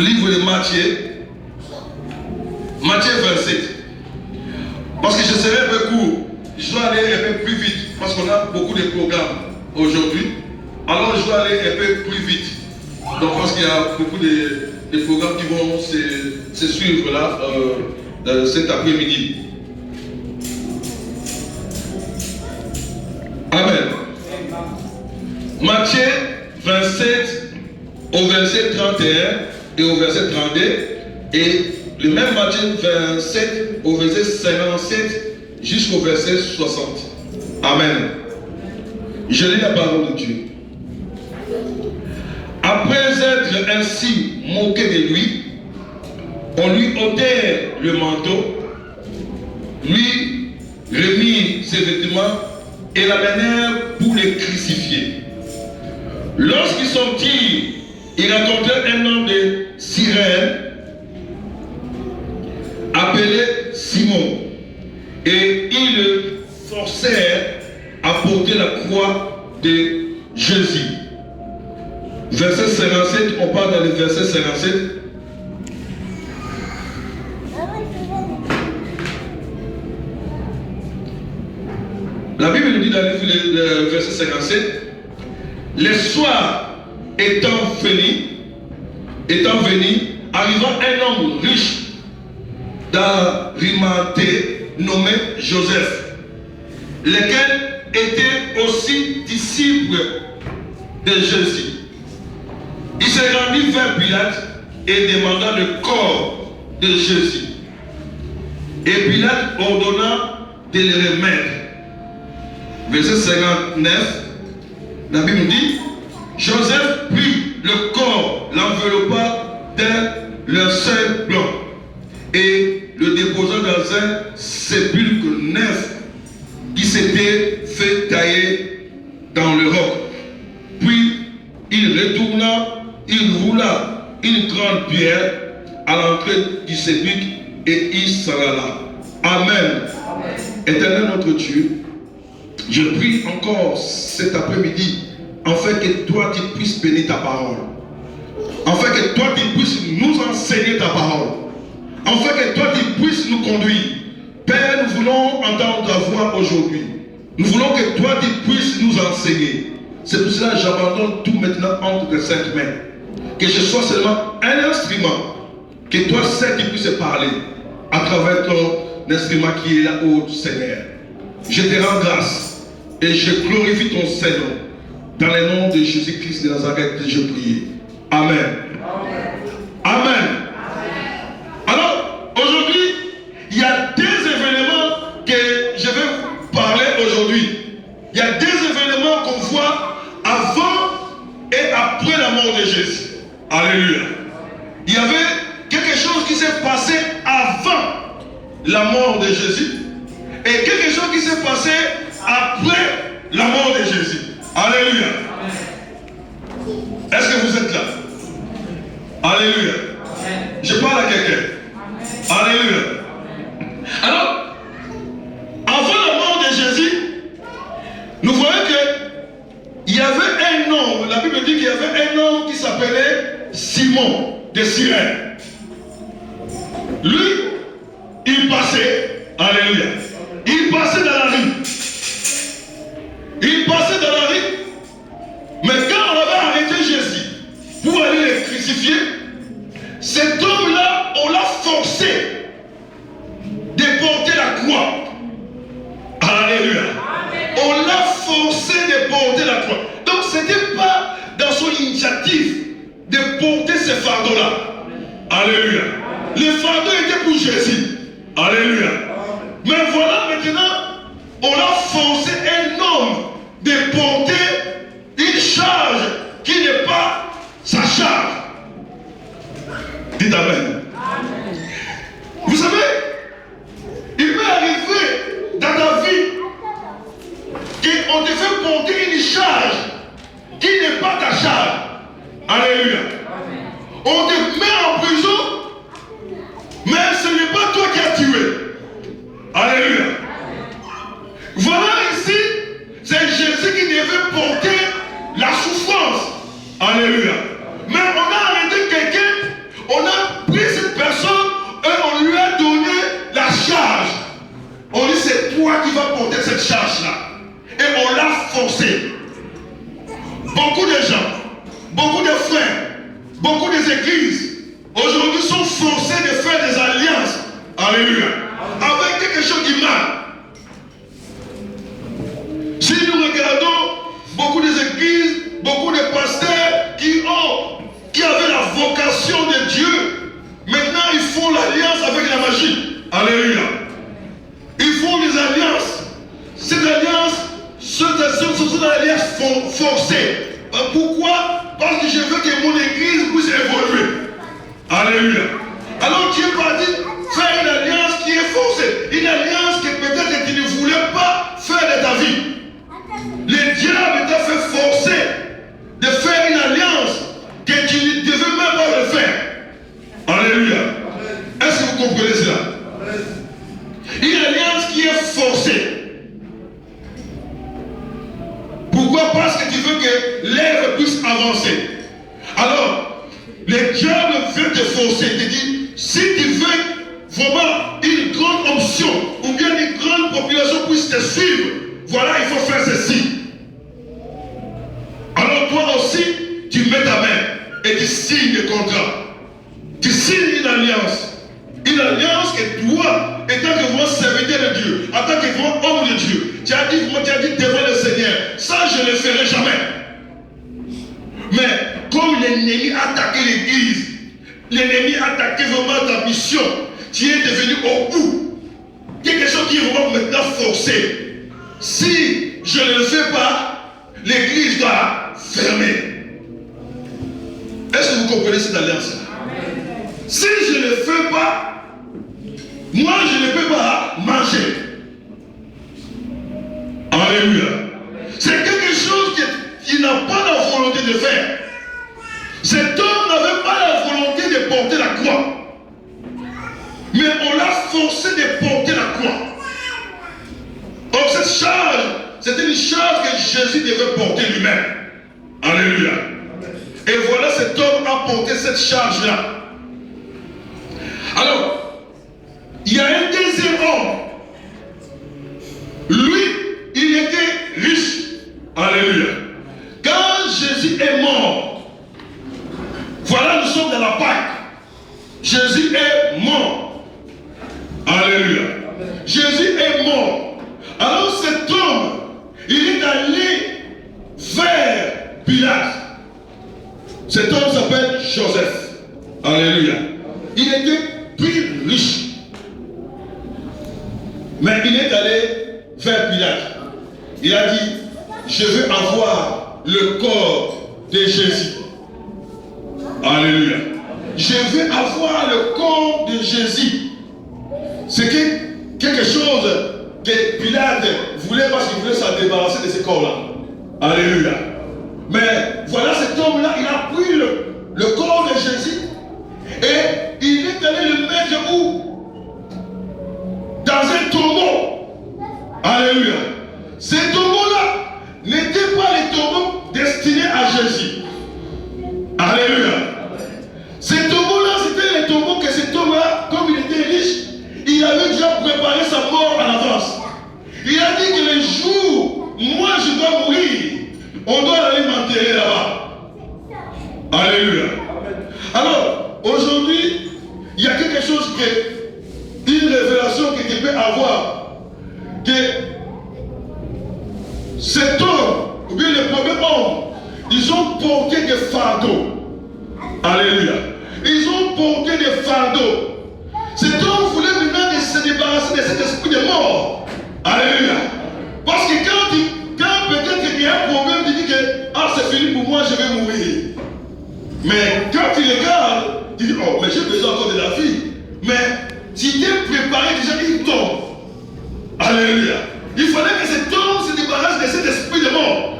livre de Matthieu, Matthieu 27. Parce que je serai un peu court, je dois aller un peu plus vite, parce qu'on a beaucoup de programmes aujourd'hui. Alors je dois aller un peu plus vite. Donc parce qu'il y a beaucoup de programmes qui vont se suivre là cet après-midi. Amen. Matthieu 27 au verset 31 et au verset 32 et le même Matthieu 27 au verset 57 jusqu'au verset 60. Amen. Je lis la parole de Dieu. Après être ainsi moqué de lui, on lui ôtait le manteau, lui remit ses vêtements et l'amenèrent pour le crucifier. Lorsqu'ils sortirent, ils rencontrèrent un homme de Cyrène appelé Simon, et ils le forcèrent à porter la croix de Jésus. Verset 57, on parle dans le verset 57. La Bible nous dit dans le verset 57, le soir étant venu, arriva un homme riche d'Arimathée nommé Joseph, lequel était aussi disciple de Jésus. Il se rendit vers Pilate et demanda le corps de Jésus. Et Pilate ordonna de le remettre. Verset 59, la Bible nous dit, Joseph prit le corps, l'enveloppa d'un linceul blanc et le déposa dans un sépulcre neuf qui s'était fait tailler dans le roc. Puis il retourna, il roula une grande pierre à l'entrée du sépulcre et il s'en alla. Amen. Éternel notre Dieu, je prie encore cet après-midi, afin que toi tu puisses bénir ta parole. Afin que toi tu puisses nous enseigner ta parole. Afin que toi tu puisses nous conduire. Père, nous voulons entendre ta voix aujourd'hui. Nous voulons que toi tu puisses nous enseigner. C'est pour cela que j'abandonne tout maintenant entre tes saintes mains. Que je sois seulement un instrument. Que toi seul tu puisses parler à travers ton instrument qui est là-haut, Seigneur. Je te rends grâce. Et je glorifie ton Seigneur. Dans le nom de Jésus-Christ de Nazareth, je prie. Amen. Amen. Amen. Alors, aujourd'hui, il y a deux événements que je vais vous parler aujourd'hui. Il y a deux événements qu'on voit avant et après la mort de Jésus. Alléluia. Il y avait quelque chose qui s'est passé avant la mort de Jésus et quelque chose qui s'est passé après la mort de Jésus. Alléluia. Est-ce que vous êtes là? Alléluia. Je parle à quelqu'un. Alléluia. Alors, avant la mort de Jésus, nous voyons qu'il y avait un homme, la Bible dit qu'il y avait un homme qui s'appelait Simon de Cyrène. Lui, il passait, alléluia, il passait dans la rue. Il passait dans la rue, mais quand on avait arrêté Jésus pour aller le crucifier, cet homme-là, on l'a forcé de porter la croix. Alléluia. On l'a forcé de porter la croix. Donc ce n'était pas dans son initiative de porter ce fardeau-là. Alléluia. Le fardeau était pour Jésus. Alléluia. Mais voilà maintenant, on a forcé un homme de porter une charge qui n'est pas sa charge. Dites Amen. Vous savez, il peut arriver dans ta vie qu'on te fait porter une charge qui n'est pas ta charge. Alléluia. On te met en prison, mais ce n'est pas toi qui as tué. Alléluia. Voilà ici, c'est Jésus qui devait porter la souffrance. Alléluia. Mais on a arrêté quelqu'un, on des églises aujourd'hui sont forcées de faire des alliances. Alléluia. Avec quelque chose d'humain. Si nous regardons beaucoup des églises, beaucoup de pasteurs qui avaient la vocation de Dieu, maintenant ils font l'alliance avec la magie. Alléluia. Ils font des alliances. Cette alliance, ce sont des alliances forcées. Pourquoi? Parce que je veux que mon église puisse évoluer. Alléluia. Alors Dieu va dire, faire une alliance qui est forcée. Une alliance que peut-être tu ne voulais pas faire de ta vie. Le diable t'a fait forcer de faire une alliance que tu ne devais même pas le faire. Alléluia. Est-ce que vous comprenez cela? Une alliance qui est forcée. Pourquoi? Parce que tu veux que l'œuvre puisse avancer. Alors, le diable veut te forcer. Il te dit, si tu veux vraiment une grande option, ou bien une grande population puisse te suivre, voilà, il faut faire ceci. Alors toi aussi, tu mets ta main et tu signes le contrat. Tu signes une alliance. Une alliance que toi, étant que grand serviteur de Dieu, en tant que grand homme de Dieu, tu as dit devant le Seigneur, ça je ne le ferai jamais. Mais comme l'ennemi a attaqué l'église, l'ennemi a attaqué vraiment ta mission, tu es devenu au bout. Quelque chose qui est vraiment maintenant forcé. Si je ne le fais pas, l'église doit fermer. Est-ce que vous comprenez cette alliance? Si je ne le fais pas, moi je ne peux pas manger. Alléluia. C'est quelque chose qu'il n'a pas la volonté de faire. Cet homme n'avait pas la volonté de porter la croix. Mais on l'a forcé de porter la croix. Donc cette charge, c'était une charge que Jésus devait porter lui-même. Alléluia. Et voilà, cet homme a porté cette charge-là. Alors, il y a un deuxième homme. Lui, il était riche. Alléluia. Quand Jésus est mort, voilà, nous sommes dans la Pâque. Jésus est mort. Alléluia. Jésus est mort. Alors cet homme, il est allé vers Pilate. Cet homme s'appelle Joseph. Alléluia. Il était plus riche. Mais il est allé vers Pilate. Il a dit, je veux avoir le corps de Jésus. Alléluia. Je veux avoir le corps de Jésus. C'est quelque chose que Pilate voulait parce qu'il voulait s'en débarrasser de ce corps-là. Alléluia. Mais voilà, cet homme-là, il a pris le corps de Jésus et il est allé le mettre où? Dans un tombeau. Alléluia. Ces tombeaux-là n'étaient pas les tombeaux destinés à Jésus. Alléluia. Ces tombeaux-là, c'était les tombeaux que cet homme-là, comme il était riche, il avait déjà préparé sa mort à l'avance. Il a dit que le jour, moi je dois mourir, on doit aller m'enterrer là-bas. Alléluia. Alors, aujourd'hui, il y a quelque chose une révélation que tu peux avoir, que cet homme, ou bien le premier homme, ils ont porté des fardeaux. Alléluia. Ils ont porté des fardeaux. Cet homme voulait maintenant se débarrasser de cet esprit de mort. Alléluia. Parce que quand peut-être il y a un problème, il dit que c'est fini pour moi, je vais mourir. Mais quand il regarde, il dit, oh, mais j'ai besoin encore de la vie. Mais s'il était préparé déjà, il tombe. Alléluia. Il fallait que cet homme se débarrasse de cet esprit de mort.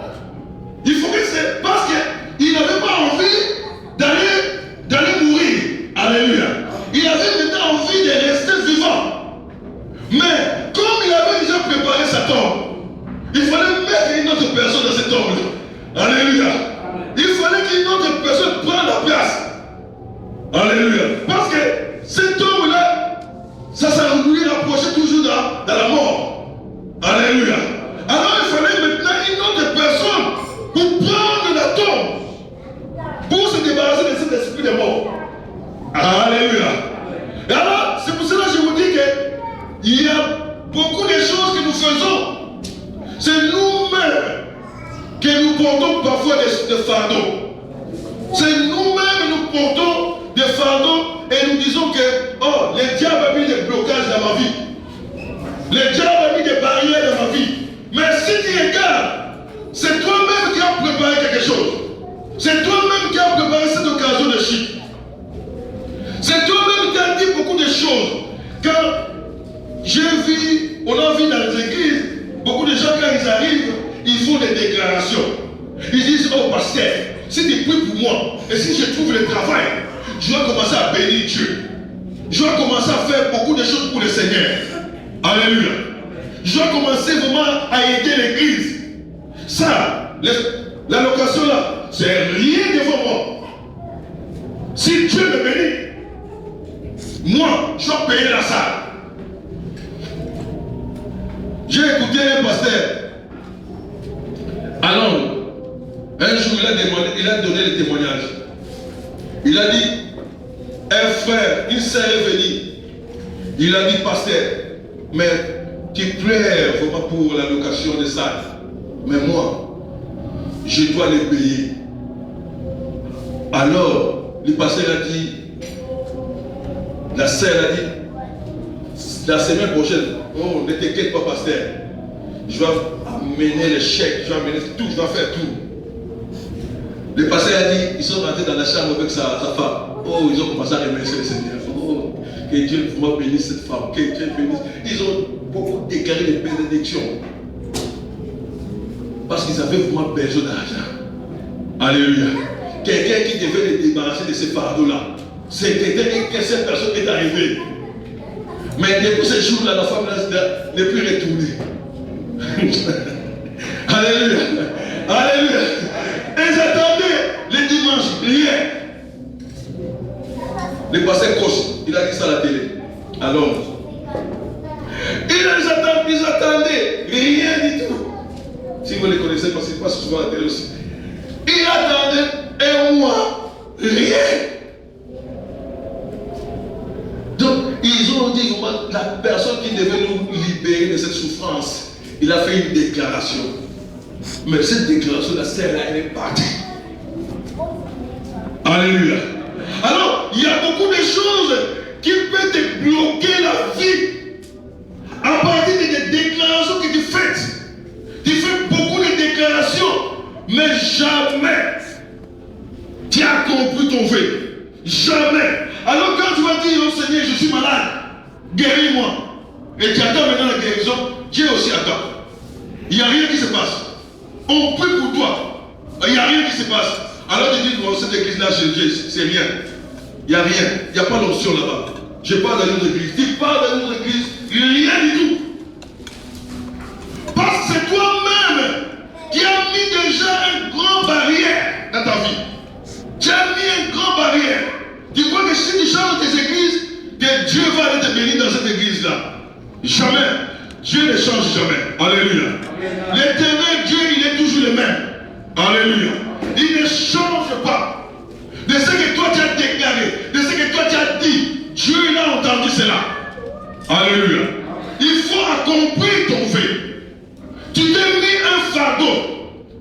Il faut que c'est parce qu'il n'avait pas envie d'aller mourir. Alléluia. Il avait maintenant envie de rester vivant. Mais comme il avait déjà préparé sa tombe, il fallait mettre une autre personne dans cette tombe. Alléluia. Il fallait qu'une autre personne prenne la place. Alléluia. Parce que cet homme-là, ça lui rapprochait toujours dans la mort. Alléluia. Alors il fallait maintenant une autre personne pour prendre la tombe, pour se débarrasser de cet esprit de mort. Alléluia. Et alors, c'est pour cela que je vous dis qu'il y a beaucoup de choses que nous faisons. C'est nous-mêmes que nous portons parfois des fardeaux. C'est nous-mêmes que nous portons des fardeaux et nous disons que, oh, le diable a mis des blocages dans ma vie. Le diable a mis des barrières dans ma vie. Mais si tu regardes, c'est toi-même qui as préparé quelque chose. C'est toi-même qui as préparé cette occasion de chute. C'est toi-même qui as dit beaucoup de choses. Quand j'ai vu, on a vu dans les églises, beaucoup de gens quand ils arrivent, ils font des déclarations. Ils disent, oh pasteur, si tu pries pour moi, et si je trouve le travail, je dois commencer à bénir Dieu. Je dois commencer à faire beaucoup de choses pour le Seigneur. Alléluia. Je dois commencer vraiment à aider l'église. Ça, la location là, c'est rien devant moi. Si Dieu me bénit, moi, je dois payer la salle. J'ai écouté un pasteur à Londres. Un jour, il a donné le témoignage. Il a dit, un frère, une sœur est venue. Il a dit, pasteur, mais tu pleures vraiment pour la location des salles. Mais moi, je dois les payer. Alors, le pasteur a dit, la sœur a dit, la semaine prochaine, oh, ne t'inquiète pas, pasteur. Je vais amener les chèques, je vais amener tout, je vais faire tout. Le pasteur a dit, ils sont rentrés dans la chambre avec sa femme. Oh, ils ont commencé à remercier le Seigneur. Oh, que Dieu vraiment bénisse cette femme, que Dieu bénisse. Ils ont beaucoup déclaré des bénédictions. Parce qu'ils avaient vraiment besoin d'argent. Alléluia. Quelqu'un qui devait les débarrasser de ces fardeaux-là. C'est quelqu'un que cette personne est arrivée. Mais depuis ce jour-là, la femme n'est plus retournée. Alléluia. Alléluia. Ils attendaient les dimanches, rien. Le pasteur Coche, il a dit ça à la télé, à Londres. Ils attendaient rien du tout. Si vous les connaissez, parce qu'ils passent souvent à la télé aussi. Ils attendaient un mois, rien. Donc, ils ont dit, la personne qui devait nous libérer de cette souffrance, il a fait une déclaration. Mais cette déclaration, la sœur, elle est partie. Alléluia. Alors, il y a beaucoup de choses qui peuvent te bloquer la vie à partir des déclarations que tu fais. Tu fais beaucoup de déclarations, mais jamais tu as accompli ton vœu. Jamais. Alors quand tu vas dire au Seigneur, je suis malade, guéris-moi. Et tu attends maintenant la guérison, Dieu aussi attend. Il n'y a rien qui se passe. On prie pour toi. Il n'y a rien qui se passe. Alors tu dis, bon, cette église-là, c'est rien. Il n'y a rien. Il n'y a pas d'option là-bas. Je parle dans une église. Tu parles dans une église, rien du tout. Parce que c'est toi-même qui as mis déjà une grande barrière dans ta vie. Tu as mis une grande barrière. Tu crois que si tu changes tes églises, que Dieu va aller te bénir dans cette église-là. Jamais. Dieu ne change jamais. Alléluia. L'éternel Dieu, il est toujours le même. Alléluia. Il ne change pas. De ce que toi tu as déclaré, de ce que toi tu as dit, Dieu il a entendu cela. Alléluia. Il faut accomplir ton vœu. Tu t'es mis un fardeau.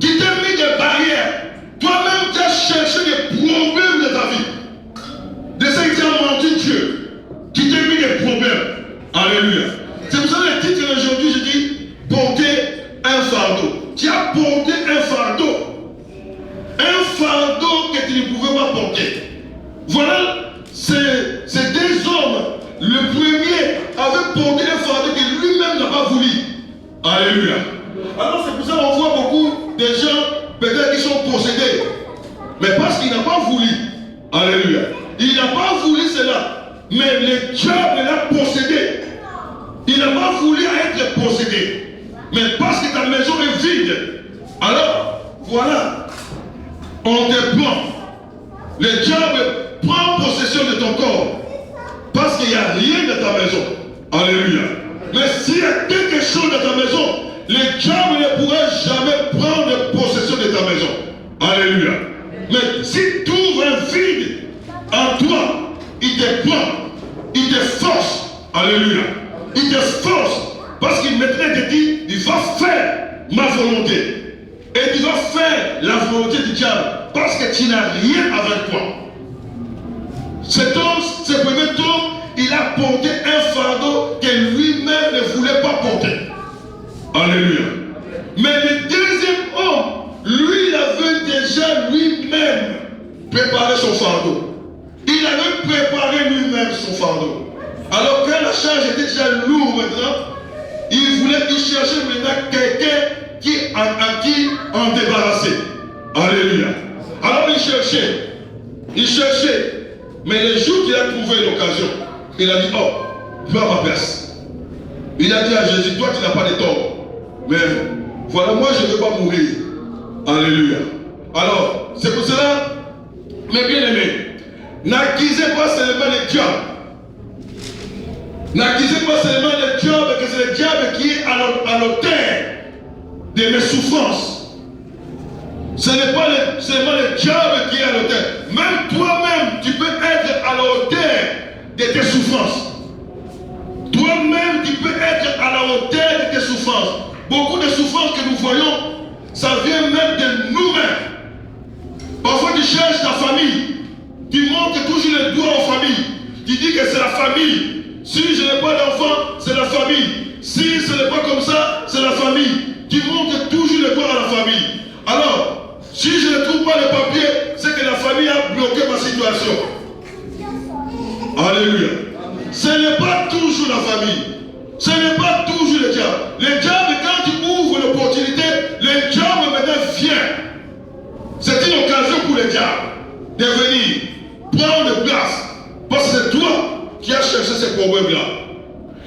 Tu t'es mis des barrières. Toi-même tu as cherché des problèmes de ta vie. De ce que tu as menti Dieu. Tu t'es mis des problèmes. Alléluia. C'est pour ça que le titre aujourd'hui, je dis porter un fardeau. Tu as porté un fardeau. Un fardeau que tu ne pouvais pas porter. Voilà, ces deux hommes. Le premier avait porté un fardeau que lui-même n'a pas voulu. Alléluia. Alors c'est pour ça qu'on voit beaucoup de gens peut-être qui sont possédés. Mais parce qu'il n'a pas voulu. Alléluia. Il n'a pas voulu cela. Mais le diable l'a possédé. Il n'a pas voulu être possédé. Mais parce que ta maison est vide, alors, voilà, on te prend. Le diable prend possession de ton corps. Parce qu'il n'y a rien dans ta maison. Alléluia. Mais s'il y a quelque chose dans ta maison, le diable ne pourra jamais prendre possession de ta maison. Alléluia. Mais si tu ouvres un vide en toi, il te prend, il te force. Alléluia. Il te force parce qu'il maintenant te dit, il va faire ma volonté. Et tu vas faire la volonté du diable parce que tu n'as rien avec toi. Cet homme, ce premier homme, il a porté un fardeau que lui-même ne voulait pas porter. Alléluia. Mais le deuxième homme, lui, il avait déjà lui-même préparé son fardeau. Il avait préparé lui-même son fardeau. Alors quand la charge était déjà lourde maintenant, il cherchait maintenant quelqu'un à qui en débarrasser. Alléluia. Alors il cherchait. Mais le jour qu'il a trouvé l'occasion, il a dit, oh, prends ma place. Il a dit à Jésus, toi tu n'as pas de tort. Mais voilà, moi je ne veux pas mourir. Alléluia. Alors, c'est pour cela, mes bien-aimés, n'accusez pas seulement le diable. N'accusez pas seulement le diable, que c'est le diable qui est à l'auteur de mes souffrances. Ce n'est pas seulement le diable qui est à l'auteur. Même toi-même, tu peux être à la hauteur de tes souffrances. Toi-même, tu peux être à la hauteur de tes souffrances. Beaucoup de souffrances que nous voyons, ça vient même de nous-mêmes. Parfois, tu cherches ta famille. Tu montres toujours le doigt aux familles. Tu dis que c'est la famille. Si je n'ai pas d'enfant, c'est la famille. Si ce n'est pas comme ça, c'est la famille. Tu montres toujours le doigt à la famille. Alors, si je ne trouve pas le papier, c'est que la famille a bloqué ma situation. Alléluia. Ce n'est pas toujours la famille. Ce n'est pas toujours le diable. Le diable, quand tu ouvres l'opportunité, le diable maintenant vient. C'est une occasion pour le diable de venir prendre place. Parce que c'est toi qui as cherché ce problème-là.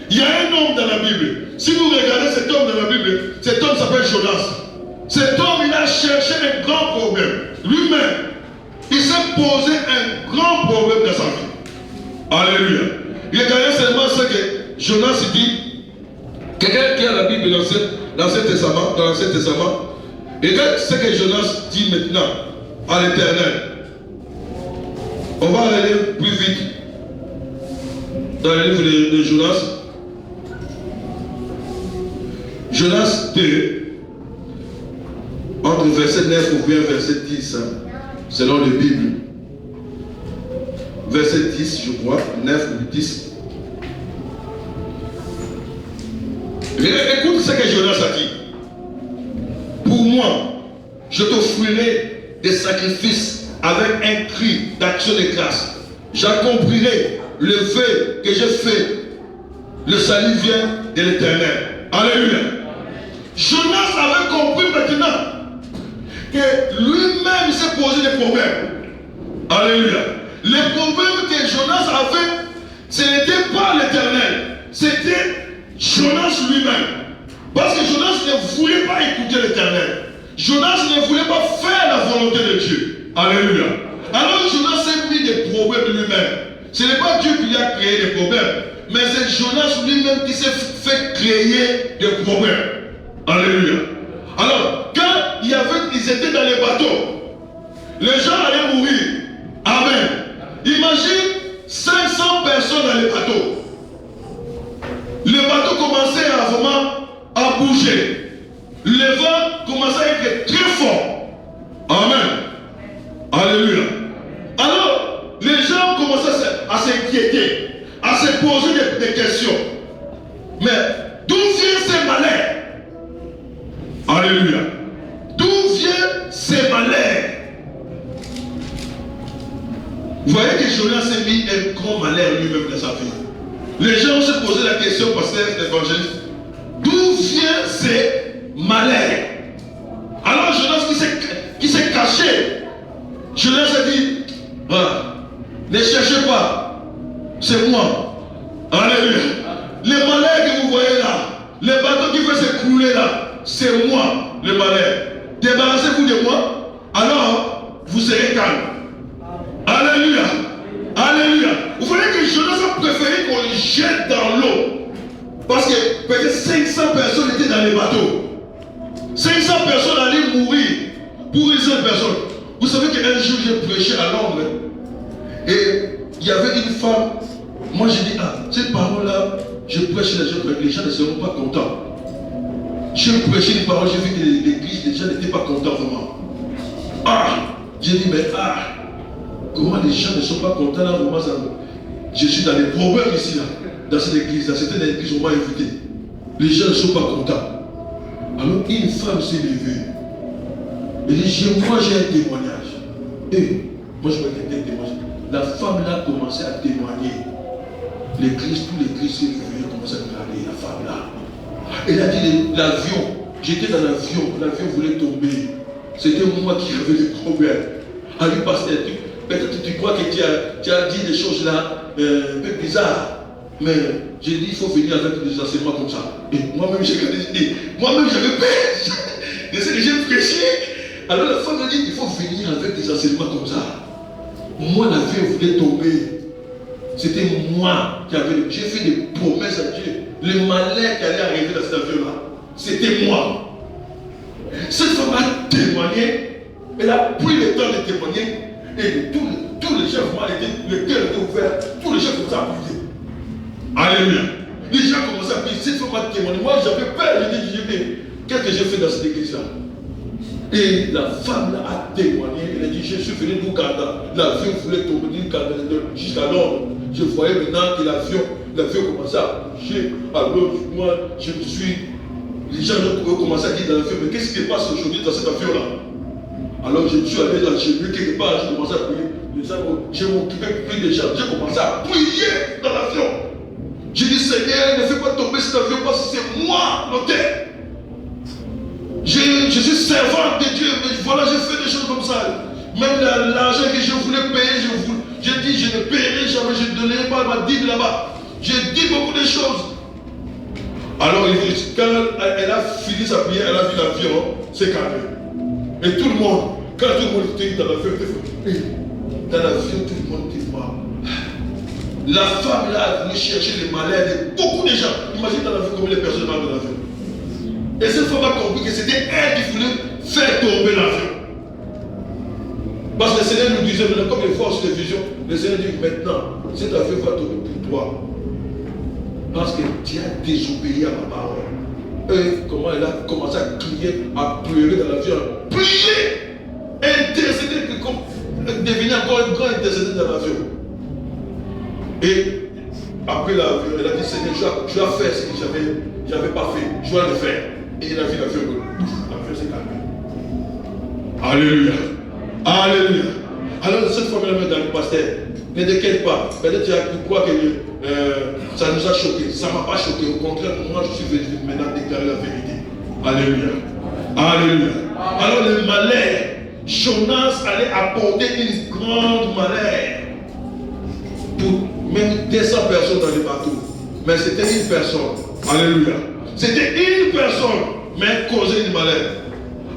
Il y a un homme dans la Bible. Si vous regardez cet homme dans la Bible, cet homme s'appelle Jonas. Cet homme, il a cherché un grand problème. Lui-même, il s'est posé un grand problème dans sa vie. Alléluia. Regardez seulement ce que Jonas dit. Quelqu'un qui a la Bible dans l'Ancien Testament, et regarde ce que Jonas dit maintenant à l'Éternel. On va aller plus vite dans le livre de Jonas. Jonas 2, entre verset 9 ou bien verset 10, selon la Bible. Verset 10, je crois, 9 ou 10. Écoute ce que Jonas a dit. Pour moi, je t'offrirai des sacrifices avec un cri d'action de grâce. J'accomplirai le vœu que j'ai fait. Le salut vient de l'Éternel. Alléluia. Jonas avait compris maintenant que lui-même s'est posé des problèmes. Alléluia. Les problèmes que Jonas avait, ce n'était pas l'Éternel, c'était Jonas lui-même. Parce que Jonas ne voulait pas écouter l'Éternel. Jonas ne voulait pas faire la volonté de Dieu. Alléluia. Alors Jonas s'est mis des problèmes lui-même. Ce n'est pas Dieu qui lui a créé des problèmes, mais c'est Jonas lui-même qui s'est fait créer des problèmes. Alléluia. Alors, quand ils étaient dans les bateaux, les gens allaient mourir. Amen. Imagine 500 personnes dans les bateaux. Le bateau commençait à bouger. Le vent commençait à être très fort. Amen. Alléluia. Alors, les gens commençaient à s'inquiéter, à se poser des questions. Mais d'où vient ces malheurs? Alléluia. D'où vient ces malheurs? Vous voyez que Jonas s'est mis un grand malheur lui-même dans sa vie. Les gens se posaient la question, pasteur, l'évangéliste, d'où viennent ces malheurs? Alors Jonas qui s'est caché, Jonas a dit, ne cherchez pas, c'est moi. Alléluia. Les malheurs que vous voyez là, les bateaux qui veulent s'écrouler là, c'est moi le malheur. Débarrassez-vous de moi, alors vous serez calme. Alléluia. Alléluia. Vous voyez que Jonas a préféré qu'on le jette dans l'eau. Parce que peut-être 500 personnes étaient dans les bateaux. 500 personnes allaient mourir pour une seule personne. Vous savez qu'un jour j'ai prêché à Londres. Et il il y avait une femme. Moi j'ai dit, ces parole-là, je prêche les gens ne seront pas contents. Je prêchais une parole, j'ai vu que l'église, les gens n'étaient pas contents vraiment. J'ai dit, mais comment les gens ne sont pas contents là, vraiment ça, je suis dans les problèmes ici là, dans cette église, dans certaines églises on m'a invité. Les gens ne sont pas contents. Alors une femme s'est levée. Elle dit, moi j'ai un témoignage. Et moi je vais quelqu'un témoignage. La femme là a commencé à témoigner. L'église, toute l'église s'est levée, a commencé à regarder la femme là. Elle a dit, l'avion, j'étais dans l'avion voulait tomber. C'était moi qui avais des problèmes. Elle lui pasteur, peut-être tu crois que tu as dit des choses là un peu bizarres. Mais j'ai dit, il faut venir avec des enseignements comme ça. Et moi-même, j'avais peur. Je sais que j'ai prêché. Alors la femme a dit, il faut venir avec des enseignements comme ça. Moi, l'avion voulait tomber. C'était moi qui avais. J'ai fait des promesses à Dieu. Le malheur qui allait arriver dans cet avion-là, c'était moi. Cette femme a témoigné. Elle a pris le temps de témoigner. Et tous les chefs, le cœur était ouvert. Tous les chefs commençaient à prier. Alléluia. Les gens commençaient à prier. Cette femme a témoigné. Moi, j'avais peur. J'ai dit, qu'est-ce que j'ai fait dans cette église-là? Et la femme là a témoigné. Elle a dit, je suis venu d'Ouganda. L'avion voulait tomber jusqu'à Londres. Je voyais maintenant que l'avion commençait à bouger. Alors moi, je me suis... Les gens ont commencé à dire dans l'avion, mais qu'est-ce qui se passe aujourd'hui dans cet avion-là? Alors je me suis allé dans chez lui, quelque part, j'ai commencé à prier. Je m'occupais plus des gens. J'ai commencé à prier dans l'avion. J'ai dit, Seigneur, ne fais pas tomber cet avion parce que c'est moi, l'auteur. Je suis servant de Dieu, mais voilà, j'ai fait des choses comme ça. Même l'argent que je voulais payer, j'ai dit, je ne paierai jamais, je ne donnerai pas ma dîme là-bas. J'ai dit beaucoup de choses. Alors, quand elle a fini sa prière, elle a vu l'avion, c'est calmé. Et tout le monde, quand tout le monde était dans l'avion, tout le monde était mort. La femme là a voulu chercher les malades de beaucoup de gens. Imagine dans l'avion combien de personnes dans l'avion. Et cette femme a compris que c'était elle qui voulait faire tomber l'avion. Parce que le Seigneur nous disait, maintenant, comme les forces de vision, le Seigneur dit maintenant, cet avion va tomber pour toi. Parce que tu as désobéi à ma parole. Et comment elle a commencé à crier, à pleurer dans l'avion, prier, intercéder, devenir encore un grand intercédé dans l'avion. Et après l'avion, elle a dit, Seigneur, je dois faire ce que je n'avais pas fait. Je dois le faire. Et il a vu l'avion, l'avion s'est calmé. Alléluia. Alléluia. Alors cette femme-là me dit, pasteur, ne t'inquiète pas. Peut-être que tu crois que ça nous a choqués. Ça ne m'a pas choqué. Au contraire, moi je suis venu maintenant déclarer la vérité. Alléluia. Alléluia. Alors le malheur, Jonas allait apporter une grande malheur pour même 200 personnes dans le bateau. Mais c'était une personne. Alléluia. C'était une personne, mais causait une malheur.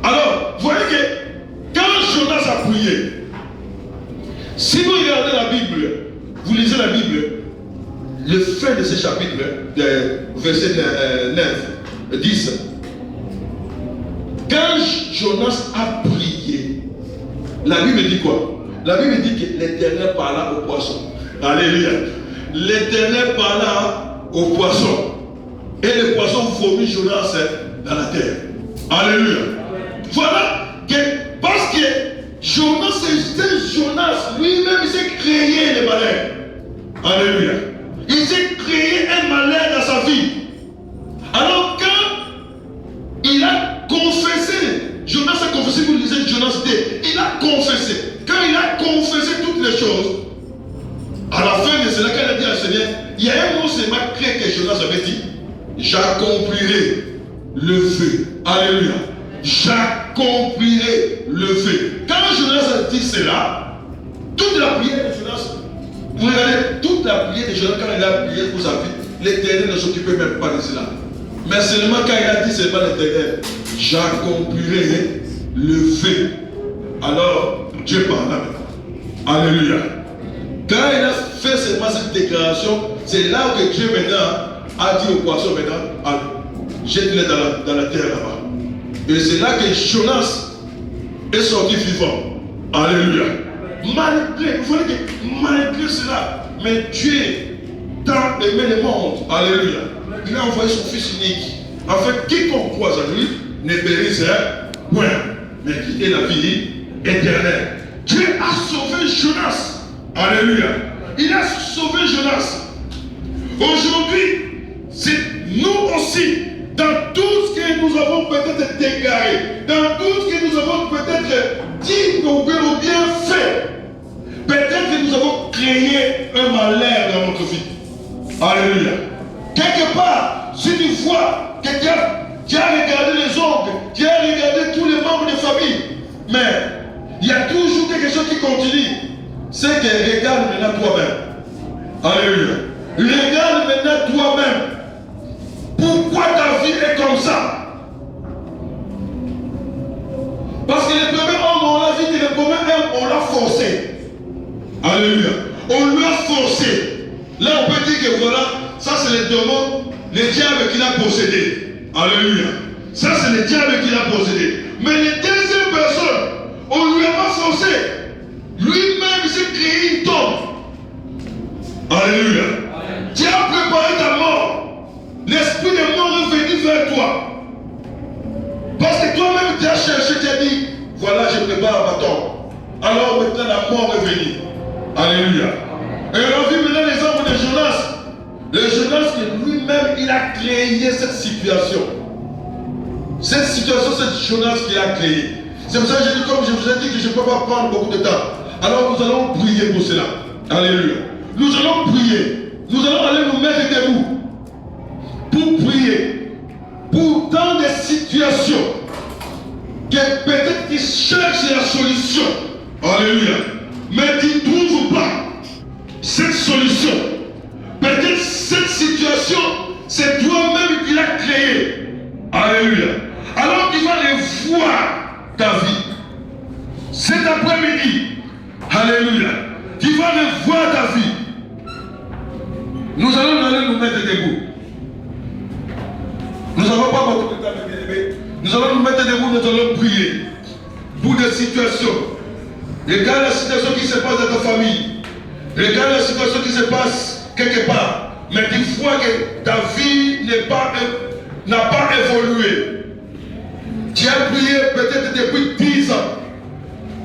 Alors, vous voyez que quand Jonas a prié, si vous regardez la Bible, vous lisez la Bible, le fin de ce chapitre, verset 9, 10, quand Jonas a prié, la Bible dit quoi? La Bible dit que l'Éternel parla au poisson. Alléluia. L'Éternel parla au poisson. Et le poisson vomit Jonas dans la terre. Alléluia. Voilà que parce que Jonas, c'est Jonas lui-même, il s'est créé le malheur. Alléluia. Il s'est créé un malheur dans sa vie. Alors quand il a confessé, Jonas a confessé, vous lisez Jonas 2, il a confessé. Quand il a confessé toutes les choses, à la fin de cela, quand il a dit à Seigneur, il y a un mot seulement que Jonas avait dit, j'accomplirai le feu. Alléluia. J'accomplirai le feu. Quand Jonas a dit cela, toute la prière de Jonas, vous regardez, toute la prière de Jonas, quand il a prié pour sa vie, l'Éternel ne s'occupait même pas de cela. Mais seulement quand il a dit seulement l'Éternel, j'accomplirai le feu. Alors, Dieu parla maintenant. Alléluia. Quand il a fait seulement cette déclaration, c'est là que Dieu maintenant a dit au poisson maintenant, jette-les dans la terre là-bas. Et c'est là que Jonas est sorti vivant. Alléluia. manipuler, vous voulez manipuler cela. Mais Dieu, tant aimé le monde, alléluia, il a envoyé son Fils unique, afin que quiconque croise à lui ne périsse point, mais qu'il ait la vie éternelle. Dieu a sauvé Jonas, alléluia. Il a sauvé Jonas. Aujourd'hui, c'est nous aussi, dans tout ce que nous avons peut-être déclaré, dans tout ce que nous avons peut-être dit ou bien fait, peut-être que nous avons créé un malheur dans notre vie. Alléluia. Quelque part, si tu vois que tu as regardé les oncles, tu as regardé tous les membres de famille, mais il y a toujours quelque chose qui continue. C'est que regarde maintenant toi-même. Alléluia. Regarde maintenant toi-même. Pourquoi ta vie est comme ça? Parce que les premiers hommes, on l'a dit que les premiers hommes, on l'a forcé. Alléluia. On lui a forcé. Là, on peut dire que voilà, ça c'est le démon, le diable qui l'a possédé. Alléluia. Ça c'est le diable qui l'a possédé. Mais les deuxième personne, on ne lui a pas forcé. Lui-même s'est créé une tombe. Alléluia. Tu as préparé ta mort. L'esprit de mort est venu vers toi. Parce que toi-même tu as cherché, tu as dit, voilà, je prépare ma tombe. Alors maintenant la mort est venue. Alléluia. Et on a vu maintenant l'exemple de Jonas. Le Jonas que lui-même, il a créé cette situation. Cette situation, c'est Jonas qui l'a créée. C'est pour ça que j'ai dit, comme je vous ai dit, que je ne peux pas prendre beaucoup de temps. Alors nous allons prier pour cela. Alléluia. Nous allons prier. Nous allons aller nous mettre debout pour prier. Pour dans des situations que peut-être qu'ils cherchent la solution. Alléluia. Mais qu'ils ne trouvent pas cette solution. Peut-être cette situation, c'est toi-même qui l'as créée. Alléluia. Alors tu vas aller voir ta vie. Cet après-midi, alléluia, tu vas aller voir ta vie. Nous allons aller nous mettre debout. Nous n'avons pas beaucoup de temps, mes bien-aimés. Nous allons nous mettre debout, nous allons prier pour des situations. Regarde la situation qui se passe dans ta famille. Regarde la situation qui se passe quelque part. Mais tu vois que ta vie n'a pas évolué. Tu as prié peut-être depuis 10 ans,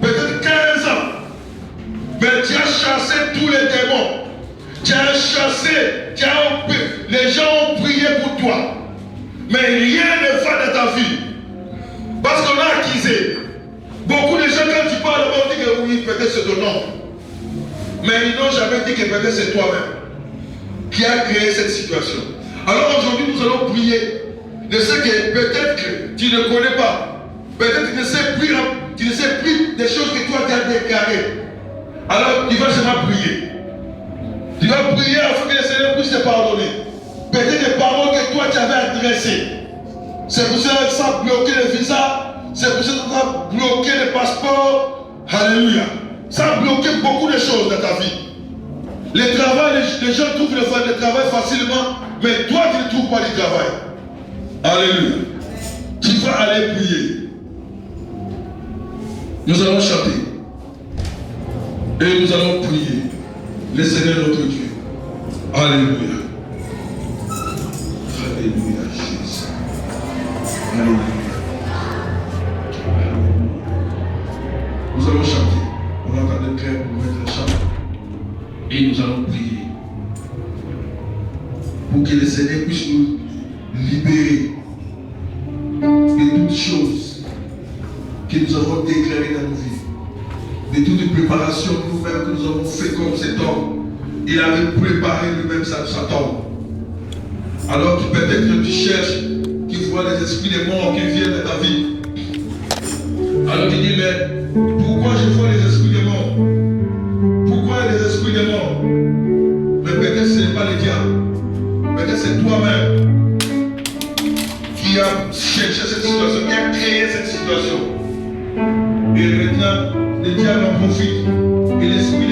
peut-être 15 ans. Mais tu as chassé tous les démons. Tu as chassé, les gens ont prié pour toi. Mais rien ne va dans ta vie. Parce qu'on a accusé. Beaucoup de gens, quand tu parles, vont dire que oui, peut-être c'est ton nom. Mais ils n'ont jamais dit que peut-être c'est toi-même qui a créé cette situation. Alors aujourd'hui, nous allons prier de ce que peut-être que tu ne connais pas. Peut-être que tu ne sais plus des choses que toi tu as déclarées. Alors tu vas seulement prier. Tu vas prier afin que le Seigneur puisse te pardonner. Peut-être des paroles que toi tu avais adressées. C'est pour ça que ça a bloqué le visa. C'est pour ça que ça a bloqué le passeport. Alléluia. Ça a bloqué beaucoup de choses dans ta vie. Le travail, les gens trouvent le travail facilement, mais toi tu ne trouves pas du travail. Alléluia. Tu vas aller prier. Nous allons chanter. Et nous allons prier. Le Seigneur notre Dieu. Alléluia. Alléluia, Jésus. Alléluia. Nous allons chanter. On entend le cœur pour mettre le chant. Et nous allons prier. Pour que le Seigneur puisse nous libérer de toutes choses que nous avons déclarées dans nos vies. De toute préparation nous-mêmes que nous avons fait comme cet homme. Il avait préparé lui-même sa tombe. Alors que peut-être que tu cherches, tu vois les esprits des morts qui viennent de ta vie. Alors tu dis, mais pourquoi je vois les esprits des morts? Pourquoi les esprits des morts? Mais peut-être ce n'est pas le diable. Peut-être c'est toi-même qui a cherché cette situation, qui a créé cette situation. Et maintenant, le diable en profite. Et l'esprit